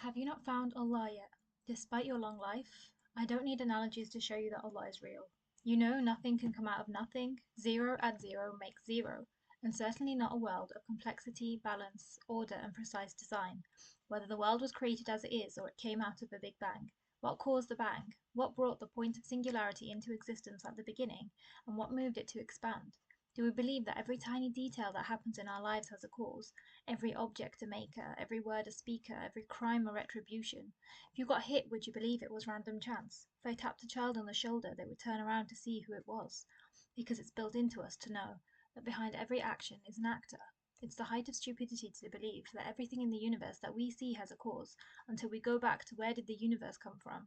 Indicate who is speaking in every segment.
Speaker 1: Have you not found Allah yet? Despite your long life, I don't need analogies to show you that Allah is real. You know nothing can come out of nothing, zero add zero makes zero, and certainly not a world of complexity, balance, order, and precise design. Whether the world was created as it is or it came out of a big bang, what caused the bang, what brought the point of singularity into existence at the beginning, and what moved it to expand? Do we believe that every tiny detail that happens in our lives has a cause? Every object a maker, every word a speaker, every crime a retribution. If you got hit, would you believe it was random chance? If I tapped a child on the shoulder, they would turn around to see who it was. Because it's built into us to know that behind every action is an actor. It's the height of stupidity to believe that everything in the universe that we see has a cause until we go back to where did the universe come from?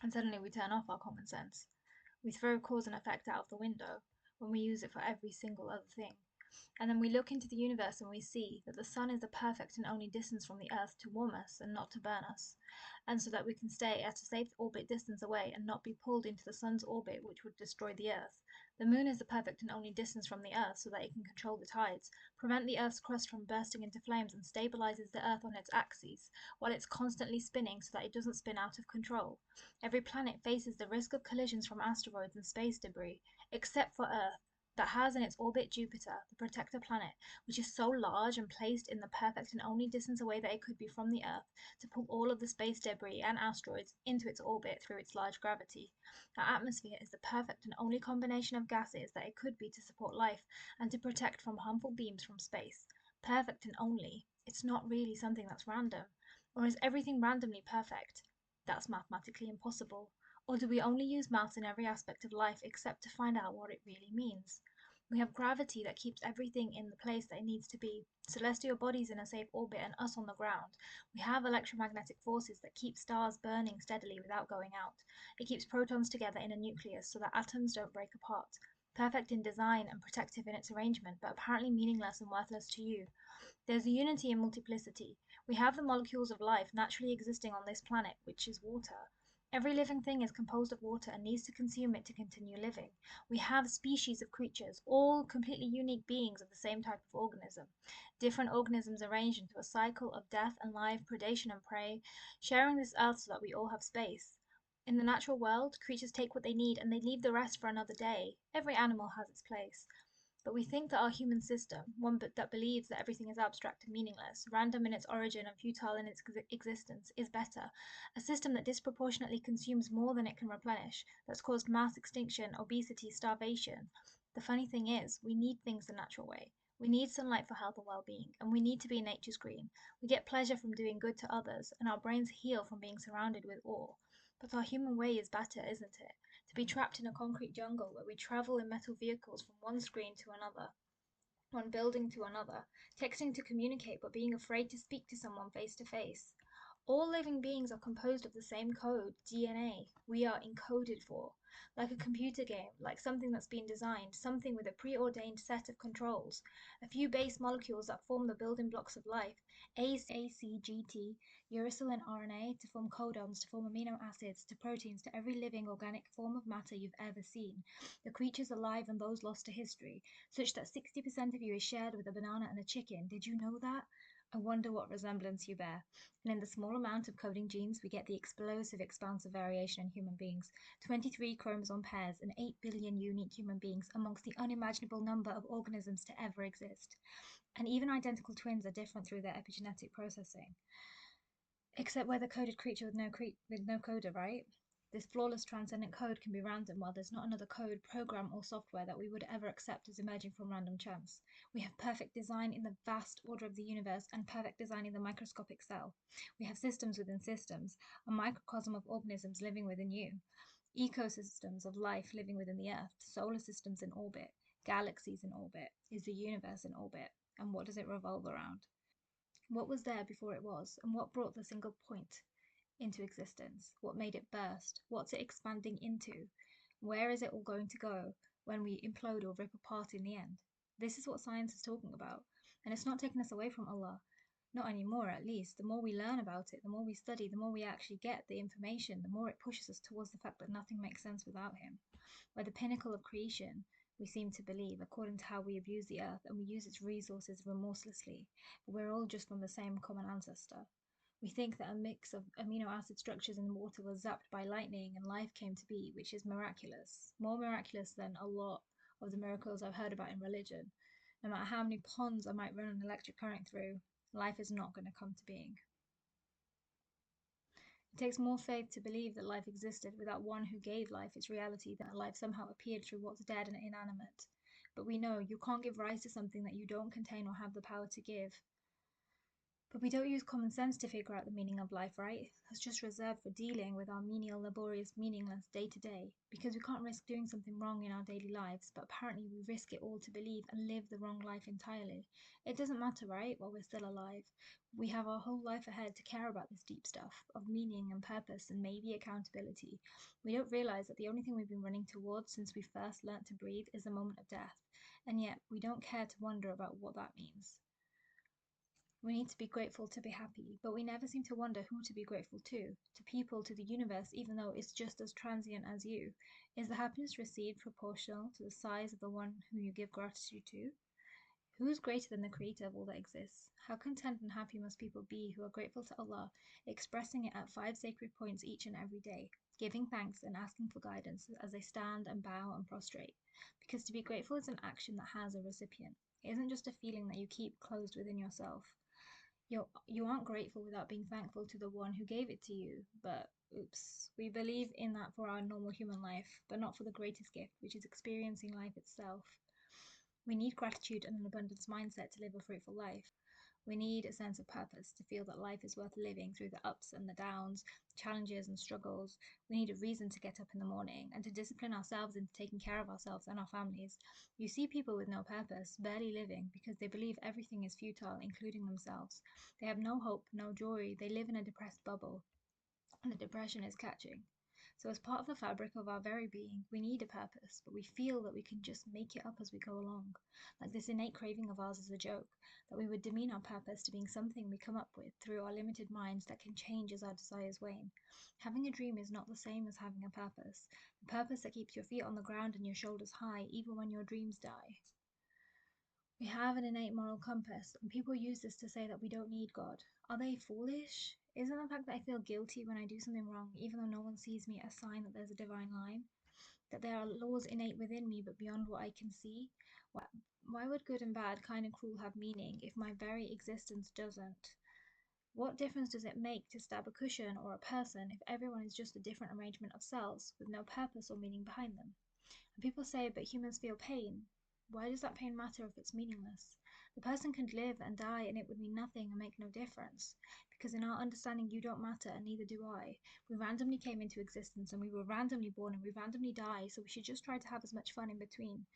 Speaker 1: And suddenly we turn off our common sense. We throw cause and effect out of the window when we use it for every single other thing. And then we look into the universe and we see that the sun is the perfect and only distance from the earth to warm us and not to burn us, and so that we can stay at a safe orbit distance away and not be pulled into the sun's orbit, which would destroy the earth. The moon is the perfect and only distance from the earth so that it can control the tides, prevent the earth's crust from bursting into flames, and stabilizes the earth on its axis, while it's constantly spinning so that it doesn't spin out of control. Every planet faces the risk of collisions from asteroids and space debris, except for Earth, that has in its orbit Jupiter, the protector planet, which is so large and placed in the perfect and only distance away that it could be from the Earth to pull all of the space debris and asteroids into its orbit through its large gravity. Our atmosphere is the perfect and only combination of gases that it could be to support life and to protect from harmful beams from space. Perfect and only. It's not really something that's random. Or is everything randomly perfect? That's mathematically impossible. Or do we only use maths in every aspect of life except to find out what it really means? We have gravity that keeps everything in the place that it needs to be, celestial bodies in a safe orbit and us on the ground. We have electromagnetic forces that keep stars burning steadily without going out. It keeps protons together in a nucleus so that atoms don't break apart. Perfect in design and protective in its arrangement, but apparently meaningless and worthless to you. There's a unity in multiplicity. We have the molecules of life naturally existing on this planet, which is water. Every living thing is composed of water and needs to consume it to continue living. We have species of creatures, all completely unique beings of the same type of organism. Different organisms arranged into a cycle of death and life, predation and prey, sharing this earth so that we all have space. In the natural world, creatures take what they need and they leave the rest for another day. Every animal has its place. But we think that our human system, one that believes that everything is abstract and meaningless, random in its origin and futile in its existence, is better. A system that disproportionately consumes more than it can replenish, that's caused mass extinction, obesity, starvation. The funny thing is, we need things the natural way. We need sunlight for health and well being, and we need to be in nature's green. We get pleasure from doing good to others, and our brains heal from being surrounded with awe. But our human way is better, isn't it? To be trapped in a concrete jungle where we travel in metal vehicles from one screen to another, one building to another, texting to communicate but being afraid to speak to someone face to face. All living beings are composed of the same code, DNA, we are encoded for. Like a computer game, like something that's been designed, something with a preordained set of controls. A few base molecules that form the building blocks of life, ACGT, uracil and RNA to form codons, to form amino acids, to proteins, to every living organic form of matter you've ever seen. The creatures alive and those lost to history, such that 60% of you is shared with a banana and a chicken. Did you know that? I wonder what resemblance you bear. And in the small amount of coding genes, we get the explosive, expansive variation in human beings. 23 chromosome pairs and 8 billion unique human beings amongst the unimaginable number of organisms to ever exist. And even identical twins are different through their epigenetic processing. Except we're the coded creature with no coder, right? This flawless transcendent code can be random, while there's not another code, program, or software that we would ever accept as emerging from random chance. We have perfect design in the vast order of the universe and perfect design in the microscopic cell. We have systems within systems, a microcosm of organisms living within you, ecosystems of life living within the Earth, solar systems in orbit, galaxies in orbit. Is the universe in orbit? And what does it revolve around? What was there before it was, and what brought the single point into existence? What made it burst? What's it expanding into? Where is it all going to go when we implode or rip apart in the end? This is what science is talking about, and it's not taking us away from Allah. Not anymore, at least. The more we learn about it, the more we study, the more we actually get the information, the more it pushes us towards the fact that nothing makes sense without Him. We're the pinnacle of creation, we seem to believe, according to how we abuse the earth and we use its resources remorselessly. But we're all just from the same common ancestor. We think that a mix of amino acid structures in the water was zapped by lightning and life came to be, which is miraculous. More miraculous than a lot of the miracles I've heard about in religion. No matter how many ponds I might run an electric current through, life is not going to come to being. It takes more faith to believe that life existed without one who gave life its reality than that life somehow appeared through what's dead and inanimate. But we know you can't give rise to something that you don't contain or have the power to give. But we don't use common sense to figure out the meaning of life, right? That's just reserved for dealing with our menial, laborious, meaningless day to day. Because we can't risk doing something wrong in our daily lives, but apparently we risk it all to believe and live the wrong life entirely. It doesn't matter, right, while we're still alive. We have our whole life ahead to care about this deep stuff of meaning and purpose and maybe accountability. We don't realize that the only thing we've been running towards since we first learnt to breathe is the moment of death. And yet, we don't care to wonder about what that means. We need to be grateful to be happy, but we never seem to wonder who to be grateful to people, to the universe, even though it's just as transient as you. Is the happiness received proportional to the size of the one whom you give gratitude to? Who is greater than the creator of all that exists? How content and happy must people be who are grateful to Allah, expressing it at 5 sacred points each and every day, giving thanks and asking for guidance as they stand and bow and prostrate? Because to be grateful is an action that has a recipient. It isn't just a feeling that you keep closed within yourself. You aren't grateful without being thankful to the one who gave it to you. But oops, we believe in that for our normal human life, but not for the greatest gift, which is experiencing life itself. We need gratitude and an abundance mindset to live a fruitful life. We need a sense of purpose to feel that life is worth living through the ups and the downs, challenges and struggles. We need a reason to get up in the morning and to discipline ourselves into taking care of ourselves and our families. You see people with no purpose, barely living because they believe everything is futile, including themselves. They have no hope, no joy. They live in a depressed bubble, and the depression is catching. So, as part of the fabric of our very being, we need a purpose, but we feel that we can just make it up as we go along. Like this innate craving of ours is a joke, that we would demean our purpose to being something we come up with through our limited minds that can change as our desires wane. Having a dream is not the same as having a purpose, the purpose that keeps your feet on the ground and your shoulders high, even when your dreams die. We have an innate moral compass, and people use this to say that we don't need God. Are they foolish? Isn't the fact that I feel guilty when I do something wrong, even though no one sees me, a sign that there's a divine line? That there are laws innate within me but beyond what I can see? Why, why would good and bad, kind and cruel have meaning if my very existence doesn't? What difference does it make to stab a cushion or a person if everyone is just a different arrangement of cells with no purpose or meaning behind them? And people say, but humans feel pain. Why does that pain matter if it's meaningless? The person could live and die and it would mean nothing and make no difference. Because in our understanding, you don't matter and neither do I. We randomly came into existence and we were randomly born and we randomly die, so we should just try to have as much fun in between.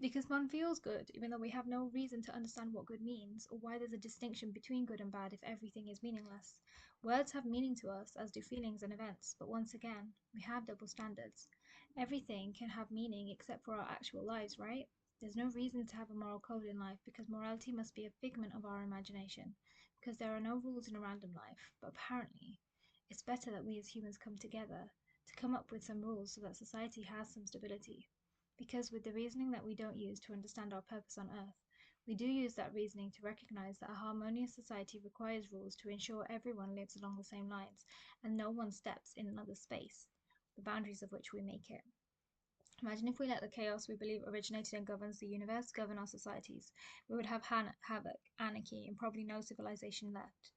Speaker 1: Because fun feels good, even though we have no reason to understand what good means, or why there's a distinction between good and bad if everything is meaningless. Words have meaning to us, as do feelings and events, but once again, we have double standards. Everything can have meaning except for our actual lives, right? There's no reason to have a moral code in life because morality must be a figment of our imagination, because there are no rules in a random life, but apparently, it's better that we as humans come together to come up with some rules so that society has some stability. Because with the reasoning that we don't use to understand our purpose on Earth, we do use that reasoning to recognize that a harmonious society requires rules to ensure everyone lives along the same lines and no one steps in another space, the boundaries of which we make it. Imagine if we let the chaos we believe originated and governs the universe govern our societies. We would have havoc, anarchy, and probably no civilization left.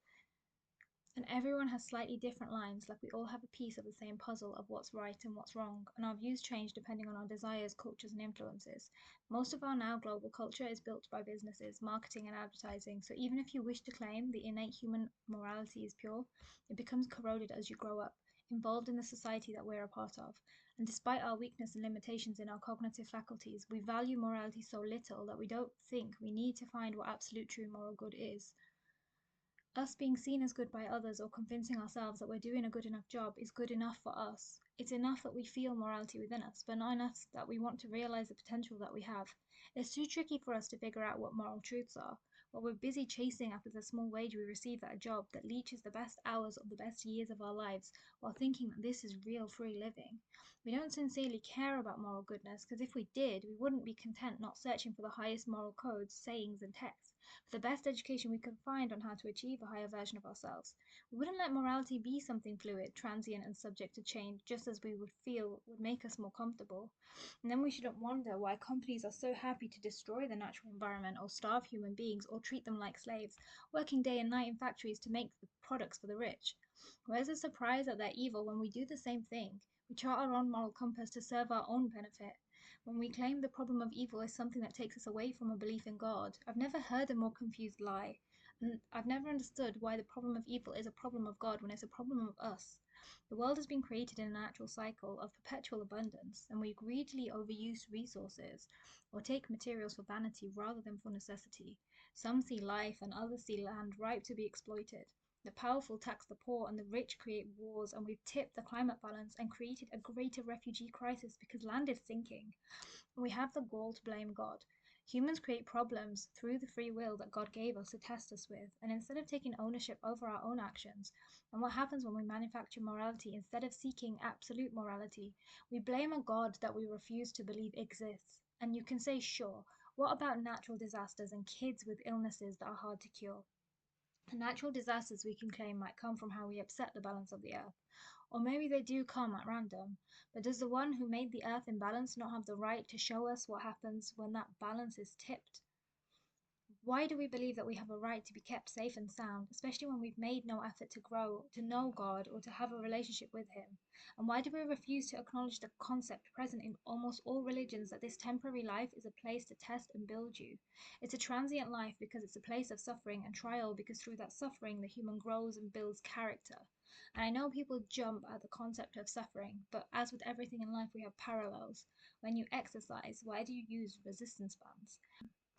Speaker 1: And everyone has slightly different lines, like we all have a piece of the same puzzle of what's right and what's wrong, and our views change depending on our desires, cultures, and influences. Most of our now global culture is built by businesses, marketing, and advertising, so even if you wish to claim the innate human morality is pure, it becomes corroded as you grow up, involved in the society that we're a part of. And despite our weakness and limitations in our cognitive faculties, we value morality so little that we don't think we need to find what absolute true moral good is. Us being seen as good by others or convincing ourselves that we're doing a good enough job is good enough for us. It's enough that we feel morality within us, but not enough that we want to realize the potential that we have. It's too tricky for us to figure out what moral truths are, while we're busy chasing after the small wage we receive at a job that leeches the best hours of the best years of our lives, while thinking that this is real free living. We don't sincerely care about moral goodness, because if we did, we wouldn't be content not searching for the highest moral codes, sayings, and texts. for the best education we could find on how to achieve a higher version of ourselves. We wouldn't let morality be something fluid, transient, and subject to change, just as we would feel would make us more comfortable. And then we shouldn't wonder why companies are so happy to destroy the natural environment or starve human beings or treat them like slaves, working day and night in factories to make the products for the rich. Where's the surprise that they're evil when we do the same thing? We chart our own moral compass to serve our own benefit. When we claim the problem of evil is something that takes us away from a belief in God, I've never heard a more confused lie. And I've never understood why the problem of evil is a problem of God when it's a problem of us. The world has been created in a natural cycle of perpetual abundance, and we greedily overuse resources or take materials for vanity rather than for necessity. Some see life and others see land ripe to be exploited. The powerful tax the poor and the rich create wars, and we've tipped the climate balance and created a greater refugee crisis because land is sinking. We have the gall to blame God. Humans create problems through the free will that God gave us to test us with, and instead of taking ownership over our own actions, and what happens when we manufacture morality instead of seeking absolute morality, we blame a God that we refuse to believe exists. And you can say, sure, what about natural disasters and kids with illnesses that are hard to cure? The natural disasters we can claim might come from how we upset the balance of the earth. Or maybe they do come at random. But does the one who made the earth in balance not have the right to show us what happens when that balance is tipped? Why do we believe that we have a right to be kept safe and sound, especially when we've made no effort to grow, to know God, or to have a relationship with Him? And why do we refuse to acknowledge the concept present in almost all religions that this temporary life is a place to test and build you? It's a transient life because it's a place of suffering and trial, because through that suffering the human grows and builds character. And I know people jump at the concept of suffering, but as with everything in life, we have parallels. When you exercise, why do you use resistance bands?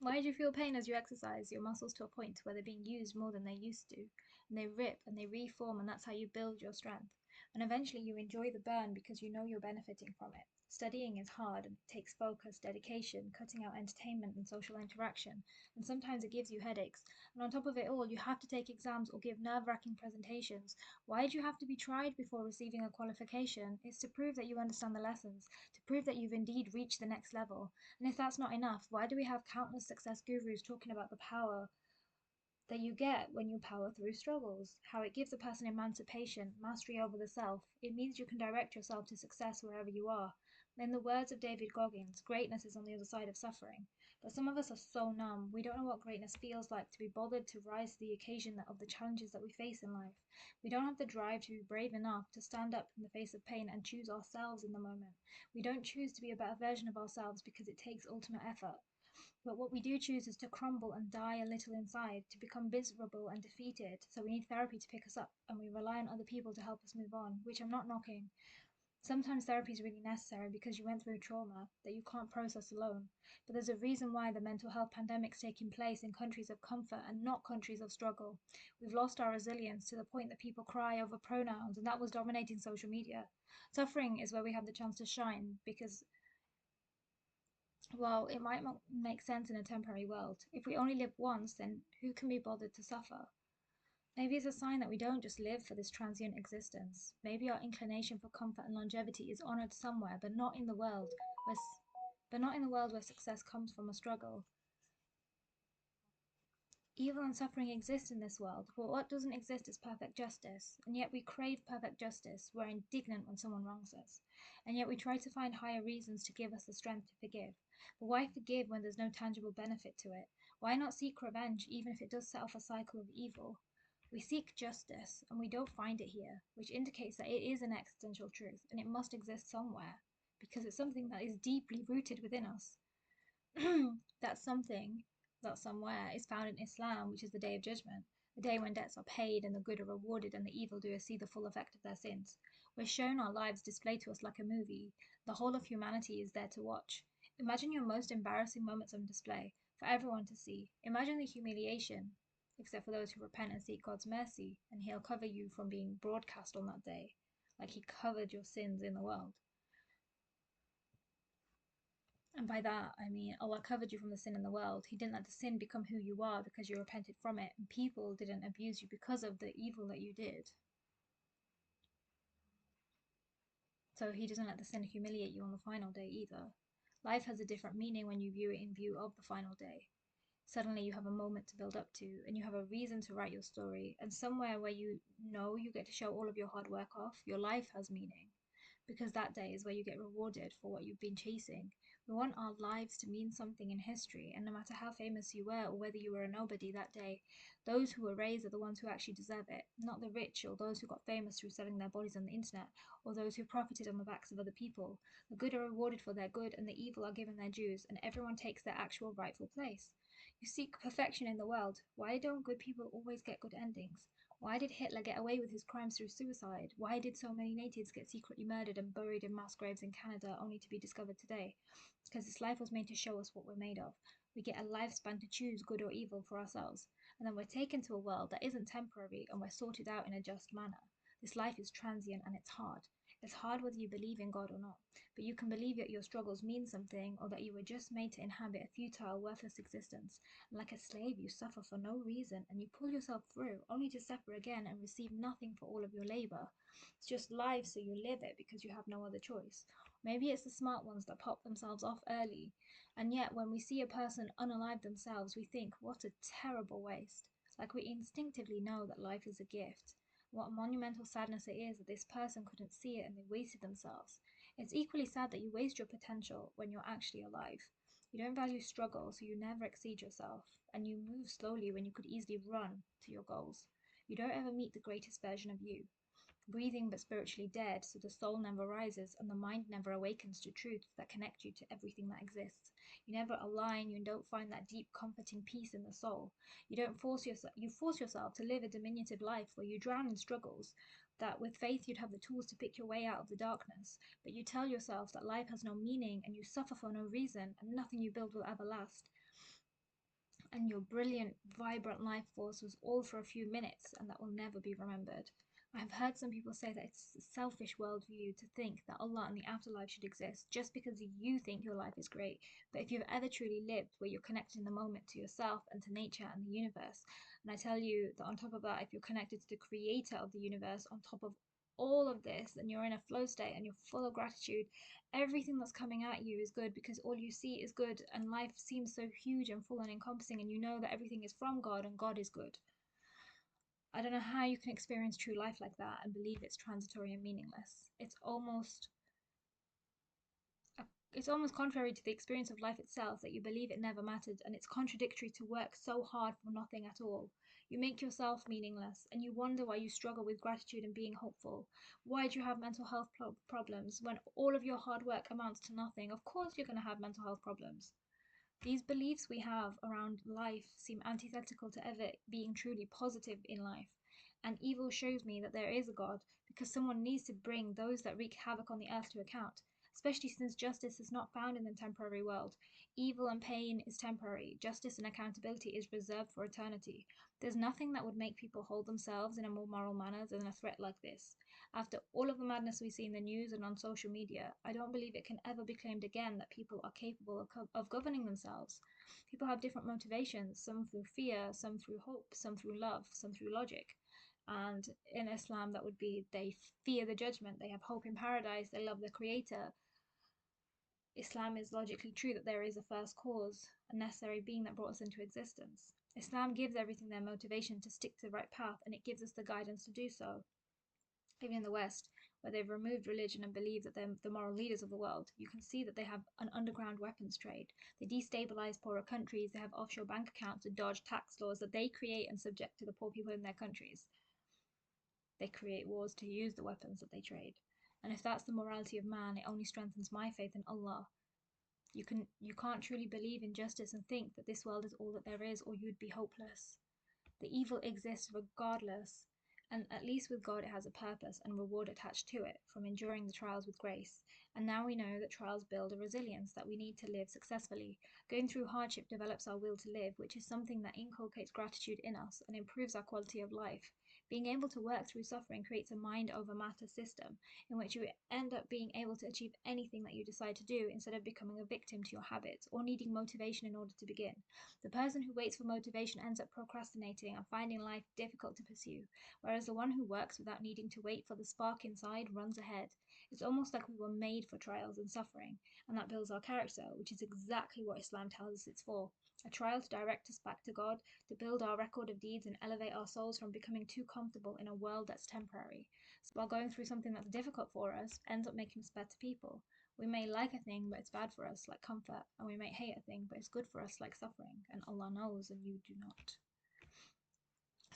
Speaker 1: Why do you feel pain as you exercise your muscles to a point where they're being used more than they used to? And they rip and they reform, and that's how you build your strength. And eventually you enjoy the burn because you know you're benefiting from it. Studying is hard and it takes focus, dedication, cutting out entertainment and social interaction, and sometimes it gives you headaches. And on top of it all, you have to take exams or give nerve-wracking presentations. Why do you have to be tried before receiving a qualification? It's to prove that you understand the lessons, to prove that you've indeed reached the next level. And if that's not enough, why do we have countless success gurus talking about the power that you get when you power through struggles? How it gives a person emancipation, mastery over the self. It means you can direct yourself to success wherever you are. In the words of David Goggins, greatness is on the other side of suffering. But some of us are so numb, we don't know what greatness feels like to be bothered to rise to the occasion of the challenges that we face in life. We don't have the drive to be brave enough to stand up in the face of pain and choose ourselves in the moment. We don't choose to be a better version of ourselves because it takes ultimate effort. But what we do choose is to crumble and die a little inside, to become miserable and defeated. So we need therapy to pick us up, and we rely on other people to help us move on, which I'm not knocking. Sometimes therapy is really necessary because you went through trauma that you can't process alone. But there's a reason why the mental health pandemic's taking place in countries of comfort and not countries of struggle. We've lost our resilience to the point that people cry over pronouns, and that was dominating social media. Suffering is where we have the chance to shine because, well, it might not make sense in a temporary world. If we only live once, then who can be bothered to suffer? Maybe it's a sign that we don't just live for this transient existence. Maybe our inclination for comfort and longevity is honored somewhere, but not in the world where success comes from a struggle. Evil and suffering exist in this world, but what doesn't exist is perfect justice. And yet we crave perfect justice. We're indignant when someone wrongs us. And yet we try to find higher reasons to give us the strength to forgive. But why forgive when there's no tangible benefit to it? Why not seek revenge, even if it does set off a cycle of evil? We seek justice, and we don't find it here, which indicates that it is an existential truth, and it must exist somewhere, because it's something that is deeply rooted within us. That something, that somewhere, is found in Islam, which is the Day of Judgment, the day when debts are paid and the good are rewarded and the evildoers see the full effect of their sins. We're shown our lives displayed to us like a movie. The whole of humanity is there to watch. Imagine your most embarrassing moments on display, for everyone to see. Imagine the humiliation, except for those who repent and seek God's mercy, and He'll cover you from being broadcast on that day, like He covered your sins in the world. And by that, I mean Allah covered you from the sin in the world. He didn't let the sin become who you are because you repented from it, and people didn't abuse you because of the evil that you did. So He doesn't let the sin humiliate you on the final day either. Life has a different meaning when you view it in view of the final day. Suddenly you have a moment to build up to, and you have a reason to write your story, and somewhere where you know you get to show all of your hard work off, your life has meaning. Because that day is where you get rewarded for what you've been chasing. We want our lives to mean something in history, and no matter how famous you were or whether you were a nobody that day, those who were raised are the ones who actually deserve it, not the rich or those who got famous through selling their bodies on the internet or those who profited on the backs of other people. The good are rewarded for their good, and the evil are given their dues, and everyone takes their actual rightful place. You seek perfection in the world. Why don't good people always get good endings? Why did Hitler get away with his crimes through suicide? Why did so many natives get secretly murdered and buried in mass graves in Canada only to be discovered today? Because this life was made to show us what we're made of. We get a lifespan to choose good or evil for ourselves, and then we're taken to a world that isn't temporary and we're sorted out in a just manner. This life is transient and it's hard. It's hard whether you believe in God or not, but you can believe that your struggles mean something or that you were just made to inhabit a futile, worthless existence. And like a slave, you suffer for no reason and you pull yourself through only to suffer again and receive nothing for all of your labor. It's just life, so you live it because you have no other choice. Maybe it's the smart ones that pop themselves off early. And yet, when we see a person unalive themselves, we think, what a terrible waste. Like we instinctively know that life is a gift. What a monumental sadness it is that this person couldn't see it and they wasted themselves. It's equally sad that you waste your potential when you're actually alive. You don't value struggle, so you never exceed yourself, and you move slowly when you could easily run to your goals. You don't ever meet the greatest version of you, breathing but spiritually dead, so the soul never rises and the mind never awakens to truths that connect you to everything that exists. You never align, you don't find that deep comforting peace in the soul. You force yourself to live a diminutive life where you drown in struggles, that with faith you'd have the tools to pick your way out of the darkness, but you tell yourself that life has no meaning and you suffer for no reason and nothing you build will ever last. And your brilliant, vibrant life force was all for a few minutes, and that will never be remembered. I have heard some people say that it's a selfish worldview to think that Allah and the afterlife should exist just because you think your life is great. But if you've ever truly lived where you're connected in the moment to yourself and to nature and the universe, and I tell you that on top of that, if you're connected to the creator of the universe, on top of all of this, and you're in a flow state and you're full of gratitude, everything that's coming at you is good because all you see is good, and life seems so huge and full and encompassing, and you know that everything is from God and God is good. I don't know how you can experience true life like that and believe it's transitory and meaningless. It's almost contrary to the experience of life itself that you believe it never mattered, and it's contradictory to work so hard for nothing at all. You make yourself meaningless, and you wonder why you struggle with gratitude and being hopeful. Why do you have mental health problems when all of your hard work amounts to nothing? Of course, you're going to have mental health problems. These beliefs we have around life seem antithetical to ever being truly positive in life. And evil shows me that there is a God because someone needs to bring those that wreak havoc on the earth to account, especially since justice is not found in the temporary world. Evil and pain is temporary, justice and accountability is reserved for eternity. There's nothing that would make people hold themselves in a more moral manner than a threat like this. After all of the madness we see in the news and on social media, I don't believe it can ever be claimed again that people are capable of governing themselves. People have different motivations, some through fear, some through hope, some through love, some through logic. And in Islam, that would be they fear the judgment, they have hope in paradise, they love the Creator. Islam is logically true that there is a first cause, a necessary being that brought us into existence. Islam gives everything their motivation to stick to the right path, and it gives us the guidance to do so. Even in the West, where they've removed religion and believe that they're the moral leaders of the world, you can see that they have an underground weapons trade. They destabilize poorer countries, they have offshore bank accounts to dodge tax laws that they create and subject to the poor people in their countries. They create wars to use the weapons that they trade. And if that's the morality of man, it only strengthens my faith in Allah. You can't truly believe in justice and think that this world is all that there is, or you'd be hopeless. The evil exists regardless, and at least with God it has a purpose and reward attached to it from enduring the trials with grace. And now we know that trials build a resilience that we need to live successfully. Going through hardship develops our will to live, which is something that inculcates gratitude in us and improves our quality of life. Being able to work through suffering creates a mind over matter system in which you end up being able to achieve anything that you decide to do instead of becoming a victim to your habits or needing motivation in order to begin. The person who waits for motivation ends up procrastinating and finding life difficult to pursue, whereas the one who works without needing to wait for the spark inside runs ahead. It's almost like we were made for trials and suffering, and that builds our character, which is exactly what Islam tells us it's for. A trial to direct us back to God, to build our record of deeds and elevate our souls from becoming too comfortable in a world that's temporary. So while going through something that's difficult for us ends up making us better people. We may like a thing, but it's bad for us, like comfort, and we may hate a thing, but it's good for us, like suffering, and Allah knows and you do not.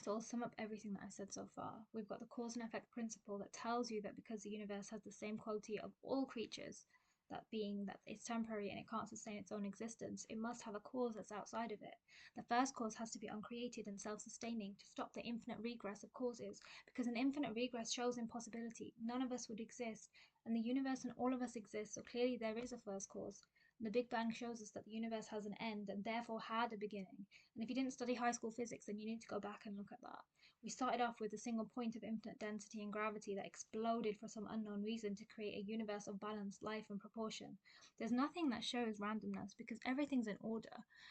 Speaker 1: So I'll sum up everything that I said so far. We've got the cause and effect principle that tells you that because the universe has the same quality of all creatures, that being that it's temporary and it can't sustain its own existence, it must have a cause that's outside of it. The first cause has to be uncreated and self-sustaining to stop the infinite regress of causes, because an infinite regress shows impossibility. None of us would exist, and the universe and all of us exist, so clearly there is a first cause. And the Big Bang shows us that the universe has an end and therefore had a beginning. And if you didn't study high school physics, then you need to go back and look at that. We started off with a single point of infinite density and gravity that exploded for some unknown reason to create a universe of balanced life and proportion. There's nothing that shows randomness because everything's in order.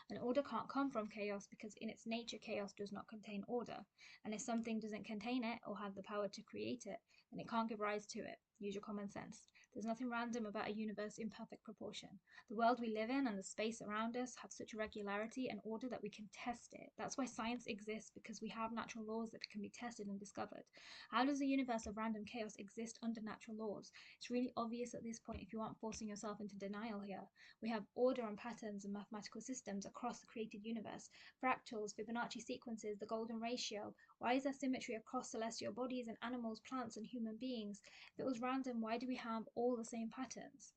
Speaker 1: And order can't come from chaos because in its nature, chaos does not contain order. And if something doesn't contain it or have the power to create it, then it can't give rise to it. Use your common sense. There's nothing random about a universe in perfect proportion. The world we live in and the space around us have such regularity and order that we can test it. That's why science exists, because we have natural laws that can be tested and discovered. How does a universe of random chaos exist under natural laws? It's really obvious at this point if you aren't forcing yourself into denial here. We have order and patterns and mathematical systems across the created universe. Fractals, Fibonacci sequences, the golden ratio. Why is there symmetry across celestial bodies and animals, plants, and human beings? If it was random, why do we have all the same patterns?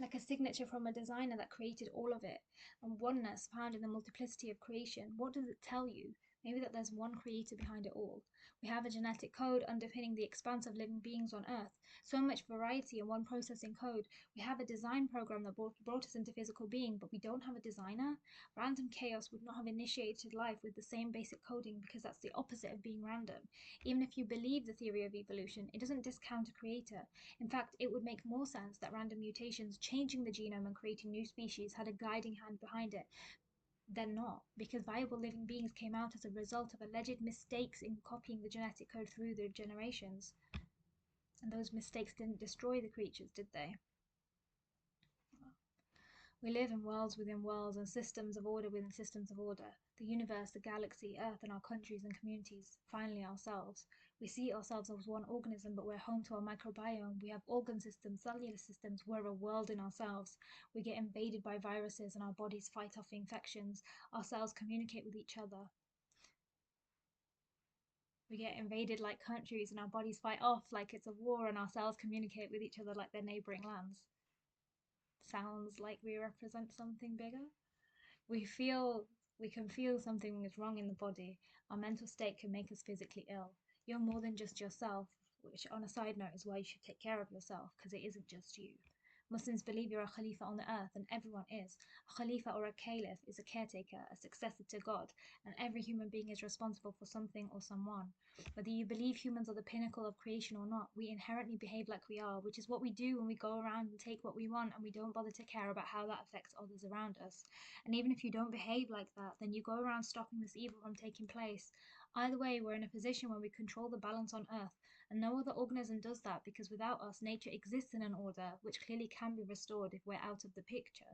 Speaker 1: Like a signature from a designer that created all of it, and oneness found in the multiplicity of creation. What does it tell you? Maybe that there's one creator behind it all. We have a genetic code underpinning the expanse of living beings on Earth. So much variety in one processing code. We have a design program that brought us into physical being, but we don't have a designer. Random chaos would not have initiated life with the same basic coding because that's the opposite of being random. Even if you believe the theory of evolution, it doesn't discount a creator. In fact, it would make more sense that random mutations changing the genome and creating new species had a guiding hand behind it than not, because viable living beings came out as a result of alleged mistakes in copying the genetic code through the generations. And those mistakes didn't destroy the creatures, did they? We live in worlds within worlds and systems of order within systems of order. The universe, the galaxy, Earth, and our countries and communities, finally ourselves. We see ourselves as one organism, but we're home to our microbiome. We have organ systems, cellular systems. We're a world in ourselves. We get invaded by viruses and our bodies fight off infections. Our cells communicate with each other. We get invaded like countries and our bodies fight off like it's a war, and our cells communicate with each other like they're neighboring lands. Sounds like we represent something bigger. We can feel something is wrong in the body. Our mental state can make us physically ill. You're more than just yourself, which on a side note is why you should take care of yourself, because it isn't just you. Muslims believe you're a Khalifa on the earth, and everyone is. A Khalifa or a Caliph is a caretaker, a successor to God, and every human being is responsible for something or someone. Whether you believe humans are the pinnacle of creation or not, we inherently behave like we are, which is what we do when we go around and take what we want and we don't bother to care about how that affects others around us. And even if you don't behave like that, then you go around stopping this evil from taking place. Either way, we're in a position where we control the balance on Earth, and no other organism does that because without us, nature exists in an order which clearly can be restored if we're out of the picture,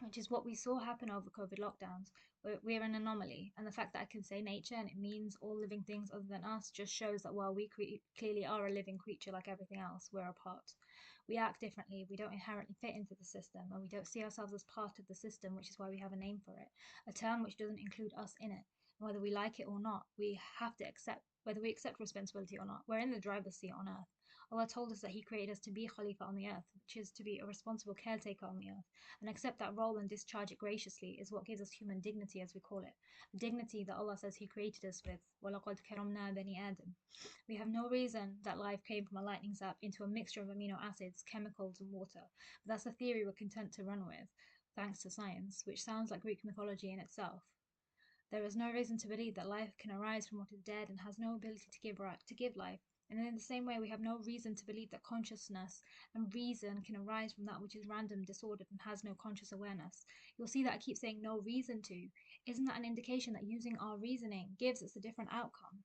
Speaker 1: which is what we saw happen over COVID lockdowns. We're an anomaly, and the fact that I can say nature and it means all living things other than us just shows that while we clearly are a living creature like everything else, we're a part. We act differently, we don't inherently fit into the system, and we don't see ourselves as part of the system, which is why we have a name for it, a term which doesn't include us in it. And whether we like it or not, we have to accept, whether we accept responsibility or not, we're in the driver's seat on Earth. Allah told us that He created us to be Khalifa on the earth, which is to be a responsible caretaker on the earth, and accept that role and discharge it graciously is what gives us human dignity, as we call it. Dignity that Allah says He created us with. وَلَقَدْ كَرَمْنَا بَنِي آدَمَ. We have no reason that life came from a lightning zap into a mixture of amino acids, chemicals, and water. But that's a theory we're content to run with, thanks to science, which sounds like Greek mythology in itself. There is no reason to believe that life can arise from what is dead and has no ability to give life. And in the same way, we have no reason to believe that consciousness and reason can arise from that which is random, disordered, and has no conscious awareness. You'll see that I keep saying no reason to. Isn't that an indication that using our reasoning gives us a different outcome?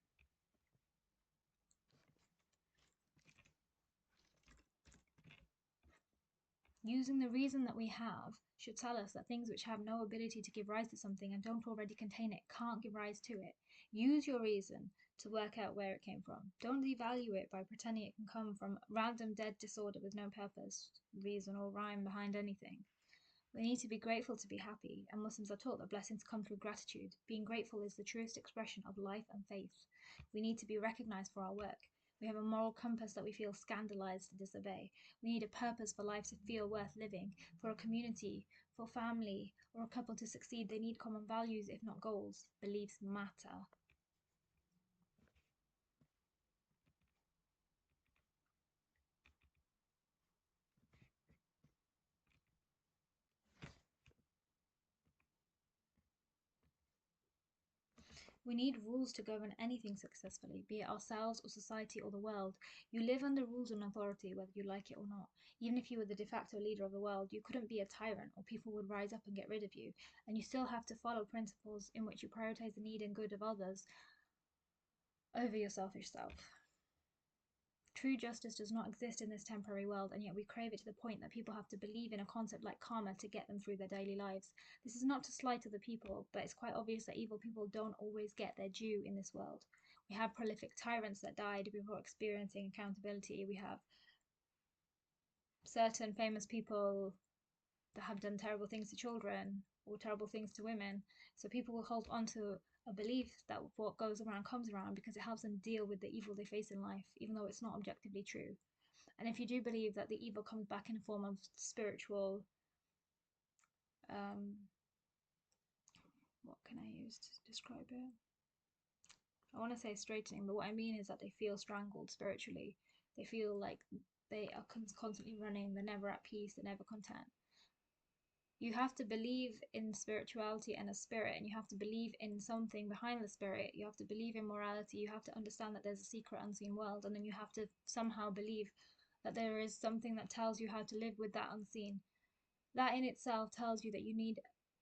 Speaker 1: Using the reason that we have should tell us that things which have no ability to give rise to something and don't already contain it can't give rise to it. Use your reason to work out where it came from. Don't devalue it by pretending it can come from random dead disorder with no purpose, reason, or rhyme behind anything. We need to be grateful to be happy, and Muslims are taught that blessings come through gratitude. Being grateful is the truest expression of life and faith. We need to be recognized for our work. We have a moral compass that we feel scandalized to disobey. We need a purpose for life to feel worth living. For a community, for family, or a couple to succeed, they need common values, if not goals. Beliefs matter. We need rules to govern anything successfully, be it ourselves or society or the world. You live under rules and authority, whether you like it or not. Even if you were the de facto leader of the world, you couldn't be a tyrant, or people would rise up and get rid of you. And you still have to follow principles in which you prioritize the need and good of others over your selfish self. True justice does not exist in this temporary world, and yet we crave it to the point that people have to believe in a concept like karma to get them through their daily lives. This is not to slight other people, but it's quite obvious that evil people don't always get their due in this world. We have prolific tyrants that died before experiencing accountability. We have certain famous people that have done terrible things to children or terrible things to women. So people will hold on to a belief that what goes around comes around because it helps them deal with the evil they face in life, even though it's not objectively true. And if you do believe that the evil comes back in a form of spiritual, um, what can I use to describe it? I want to say straightening, but what I mean is that they feel strangled spiritually. They feel like they are constantly running, they're never at peace, they're never content. You have to believe in spirituality and a spirit, and you have to believe in something behind the spirit. You have to believe in morality. You have to understand that there's a secret unseen world, and then you have to somehow believe that there is something that tells you how to live with that unseen. That in itself tells you that you need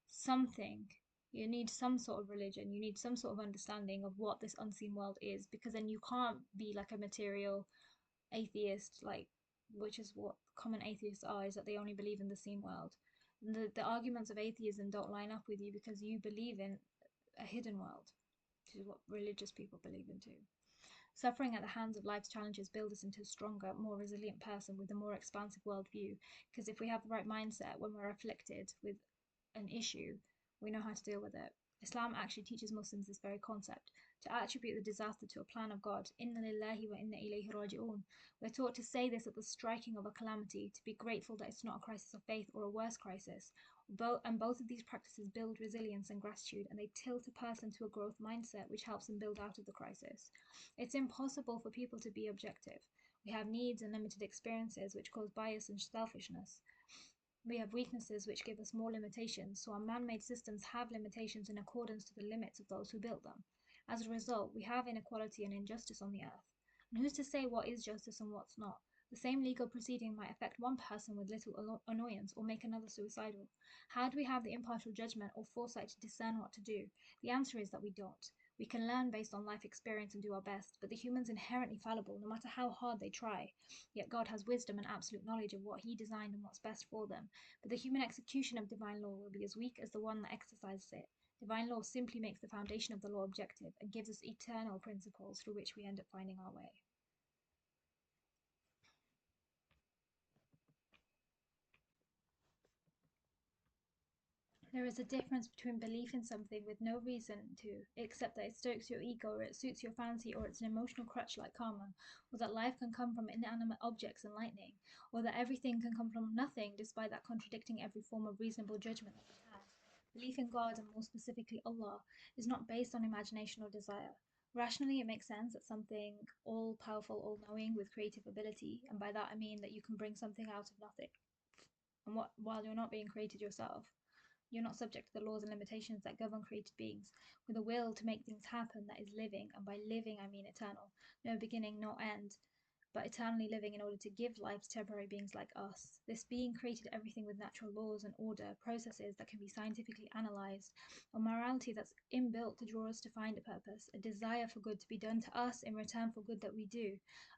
Speaker 1: something. You need some sort of religion. You need some sort of understanding of what this unseen world is, because then you can't be like a material atheist, like, which is what common atheists are, is that they only believe in the seen world. The arguments of atheism don't line up with you because you believe in a hidden world, which is what religious people believe in too. Suffering at the hands of life's challenges build us into a stronger, more resilient person with a more expansive worldview. Because if we have the right mindset when we're afflicted with an issue, we know how to deal with it. Islam actually teaches Muslims this very concept, to attribute the disaster to a plan of God. Inna lillahi wa inna ilayhi raji'un. We're taught to say this at the striking of a calamity, to be grateful that it's not a crisis of faith or a worse crisis. Both of these practices build resilience and gratitude, and they tilt a person to a growth mindset which helps them build out of the crisis. It's impossible for people to be objective. We have needs and limited experiences which cause bias and selfishness. We have weaknesses which give us more limitations, so our man-made systems have limitations in accordance to the limits of those who built them. As a result, we have inequality and injustice on the earth. And who's to say what is justice and what's not? The same legal proceeding might affect one person with little annoyance or make another suicidal. How do we have the impartial judgment or foresight to discern what to do? The answer is that we don't. We can learn based on life experience and do our best, but the human's inherently fallible no matter how hard they try. Yet God has wisdom and absolute knowledge of what He designed and what's best for them. But the human execution of divine law will be as weak as the one that exercises it. Divine law simply makes the foundation of the law objective and gives us eternal principles through which we end up finding our way. There is a difference between belief in something with no reason to, except that it stokes your ego or it suits your fancy or it's an emotional crutch like karma, or that life can come from inanimate objects and lightning, or that everything can come from nothing despite that contradicting every form of reasonable judgment that we have. Belief in God, and more specifically Allah, is not based on imagination or desire. Rationally, it makes sense that something all powerful, all knowing, with creative ability, and by that I mean that you can bring something out of nothing. And while you're not being created yourself, you're not subject to the laws and limitations that govern created beings, with a will to make things happen that is living, and by living I mean eternal, no beginning, no end, but eternally living in order to give life to temporary beings like us. This being created everything with natural laws and order, processes that can be scientifically analysed, a morality that's inbuilt to draw us to find a purpose, a desire for good to be done to us in return for good that we do,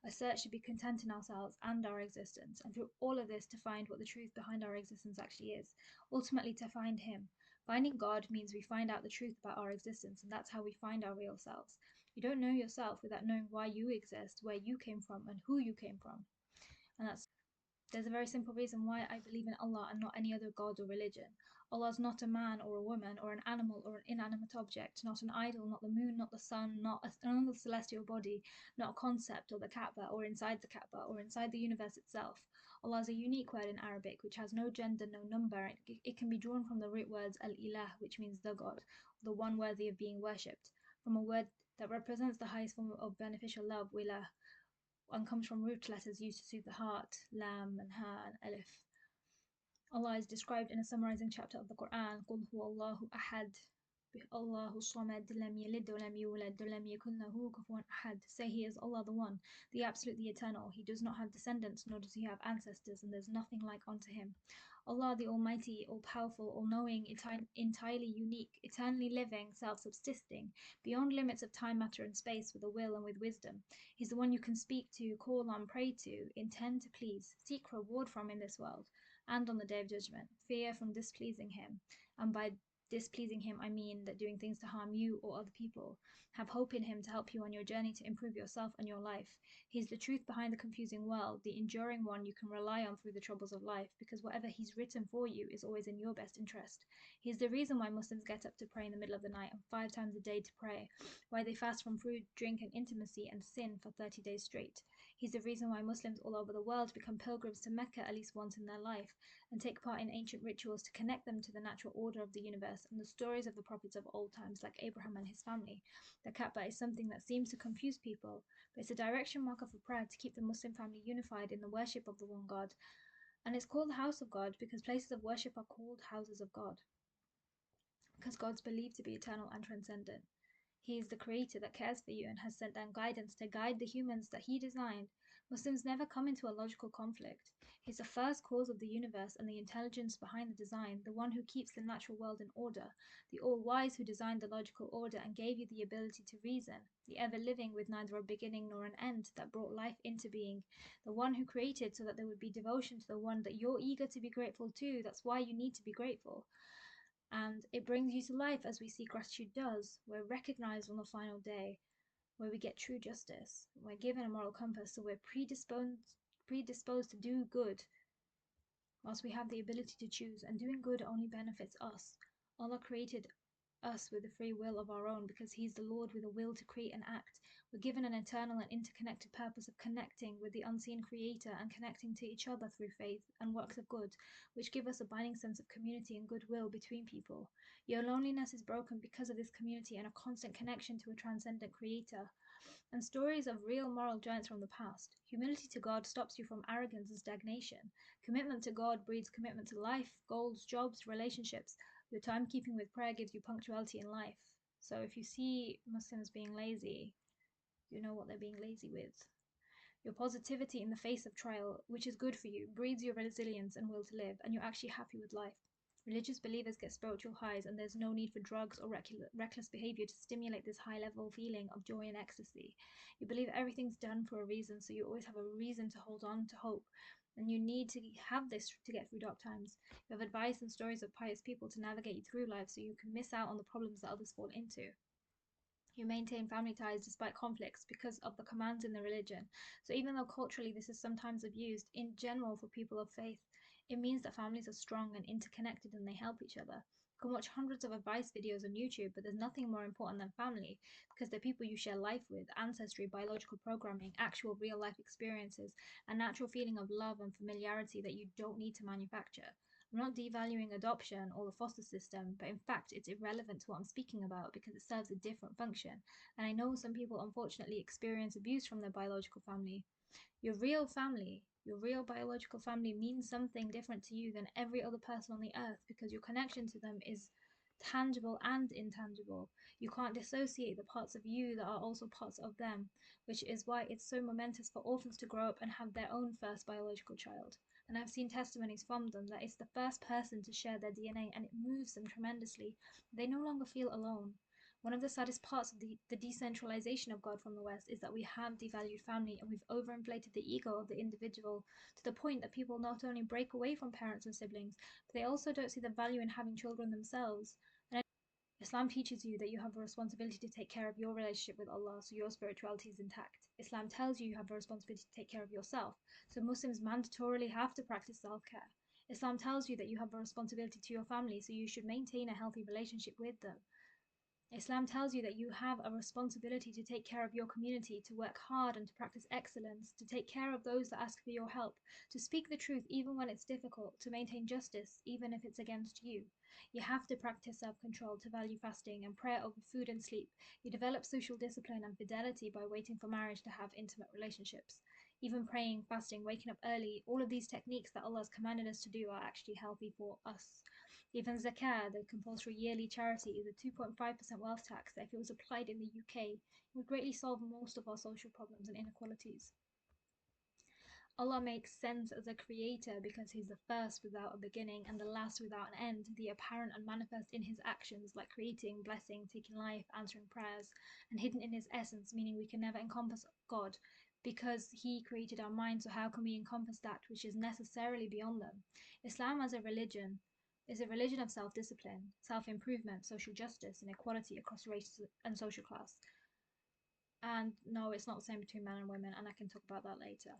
Speaker 1: a search to be content in ourselves and our existence, and through all of this to find what the truth behind our existence actually is, ultimately to find Him. Finding God means we find out the truth about our existence, and that's how we find our real selves. You don't know yourself without knowing why you exist, where you came from, and who you came from. And there's a very simple reason why I believe in Allah and not any other god or religion. Allah is not a man or a woman or an animal or an inanimate object, not an idol, not the moon, not the sun, not another celestial body, not a concept or the Kaaba or inside the Kaaba or inside the universe itself. Allah is a unique word in Arabic which has no gender, no number. It can be drawn from the root words al-ilah, which means the God, the one worthy of being worshipped, from a word that represents the highest form of beneficial love, wilah, and comes from root letters used to soothe the heart, lam and ha and alif. Allah is described in a summarizing chapter of the Quran, قُلْ هُوَ اللَّهُ أَحَدٌ Allahu Samad, lam yalid wa lam yulad wa lam yakun lahu kufuwan ahad. Say He is Allah the One, the Absolute, the Eternal. He does not have descendants, nor does He have ancestors, and there's nothing like unto Him. Allah the Almighty, all-powerful, all-knowing, entirely unique, eternally living, self-subsisting, beyond limits of time, matter, and space, with a will and with wisdom. He's the one you can speak to, call on, pray to, intend to please, seek reward from in this world, and on the Day of Judgment, fear from displeasing Him, and by displeasing Him, I mean that doing things to harm you or other people. Have hope in Him to help you on your journey to improve yourself and your life. He's the truth behind the confusing world, the enduring one you can rely on through the troubles of life, because whatever He's written for you is always in your best interest. He's the reason why Muslims get up to pray in the middle of the night and 5 times a day to pray, why they fast from food, drink, and intimacy and sin for 30 days straight. He's the reason why Muslims all over the world become pilgrims to Mecca at least once in their life, and take part in ancient rituals to connect them to the natural order of the universe and the stories of the prophets of old times, like Abraham and his family. The Kaaba is something that seems to confuse people, but it's a direction marker for prayer to keep the Muslim family unified in the worship of the one God. And it's called the house of God because places of worship are called houses of God, because God's believed to be eternal and transcendent. He is the creator that cares for you and has sent down guidance to guide the humans that He designed. Muslims never come into a logical conflict. He's the first cause of the universe and the intelligence behind the design, the one who keeps the natural world in order, the all-wise who designed the logical order and gave you the ability to reason, the ever-living with neither a beginning nor an end that brought life into being, the one who created so that there would be devotion to the one that you're eager to be grateful to. That's why you need to be grateful. And it brings you to life as we see gratitude does. We're recognized on the final day, where we get true justice. We're given a moral compass, so we're predisposed to do good, whilst we have the ability to choose, and doing good only benefits us. Allah created us with a free will of our own because He's the Lord with a will to create and act. We're given an eternal and interconnected purpose of connecting with the unseen Creator and connecting to each other through faith and works of good, which give us a binding sense of community and goodwill between people. Your loneliness is broken because of this community and a constant connection to a transcendent Creator. And stories of real moral giants from the past. Humility to God stops you from arrogance and stagnation. Commitment to God breeds commitment to life, goals, jobs, relationships. Your timekeeping with prayer gives you punctuality in life. So if you see Muslims being lazy, you know what they're being lazy with. Your positivity in the face of trial, which is good for you, breeds your resilience and will to live, and you're actually happy with life. Religious believers get spiritual highs, and there's no need for drugs or reckless behavior to stimulate this high-level feeling of joy and ecstasy. You believe everything's done for a reason, so you always have a reason to hold on to hope. And you need to have this to get through dark times. You have advice and stories of pious people to navigate you through life so you can miss out on the problems that others fall into. You maintain family ties despite conflicts because of the commands in the religion. So even though culturally this is sometimes abused, in general for people of faith, it means that families are strong and interconnected and they help each other. You can watch hundreds of advice videos on YouTube, but there's nothing more important than family because they're people you share life with, ancestry, biological programming, actual real life experiences, a natural feeling of love and familiarity that you don't need to manufacture. I'm not devaluing adoption or the foster system, but in fact, it's irrelevant to what I'm speaking about because it serves a different function. And I know some people unfortunately experience abuse from their biological family. Your real family, your real biological family means something different to you than every other person on the earth because your connection to them is tangible and intangible. You can't dissociate the parts of you that are also parts of them, which is why it's so momentous for orphans to grow up and have their own first biological child. And I've seen testimonies from them that it's the first person to share their DNA and it moves them tremendously. They no longer feel alone. One of the saddest parts of the decentralization of God from the West is that we have devalued family and we've overinflated the ego of the individual to the point that people not only break away from parents and siblings, but they also don't see the value in having children themselves. And Islam teaches you that you have a responsibility to take care of your relationship with Allah so your spirituality is intact. Islam tells you you have a responsibility to take care of yourself, so Muslims mandatorily have to practice self care. Islam tells you that you have a responsibility to your family, so you should maintain a healthy relationship with them. Islam tells you that you have a responsibility to take care of your community, to work hard and to practice excellence, to take care of those that ask for your help, to speak the truth even when it's difficult, to maintain justice even if it's against you. You have to practice self control, to value fasting and prayer over food and sleep. You develop social discipline and fidelity by waiting for marriage to have intimate relationships. Even praying, fasting, waking up early, all of these techniques that Allah has commanded us to do are actually healthy for us. Even zakah, the compulsory yearly charity, is a 2.5% wealth tax that, if it was applied in the UK, would greatly solve most of our social problems and inequalities. Allah makes sense as a creator because He's the first without a beginning and the last without an end, the apparent and manifest in His actions, like creating, blessing, taking life, answering prayers, and hidden in His essence, meaning we can never encompass God because He created our minds, so how can we encompass that which is necessarily beyond them? Islam as a religion is a religion of self-discipline, self-improvement, social justice, and equality across race and social class. And no, it's not the same between men and women, and I can talk about that later.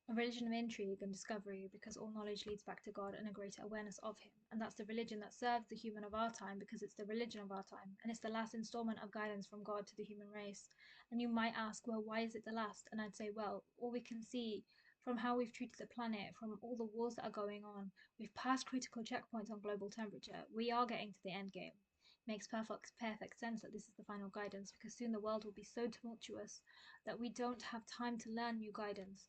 Speaker 1: A religion of intrigue and discovery because all knowledge leads back to God and a greater awareness of Him. And that's the religion that serves the human of our time because it's the religion of our time. And it's the last installment of guidance from God to the human race. And you might ask, well, why is it the last? And I'd say, well, all we can see from how we've treated the planet, from all the wars that are going on, we've passed critical checkpoints on global temperature. We are getting to the end game. It makes perfect sense that this is the final guidance because soon the world will be so tumultuous that we don't have time to learn new guidance.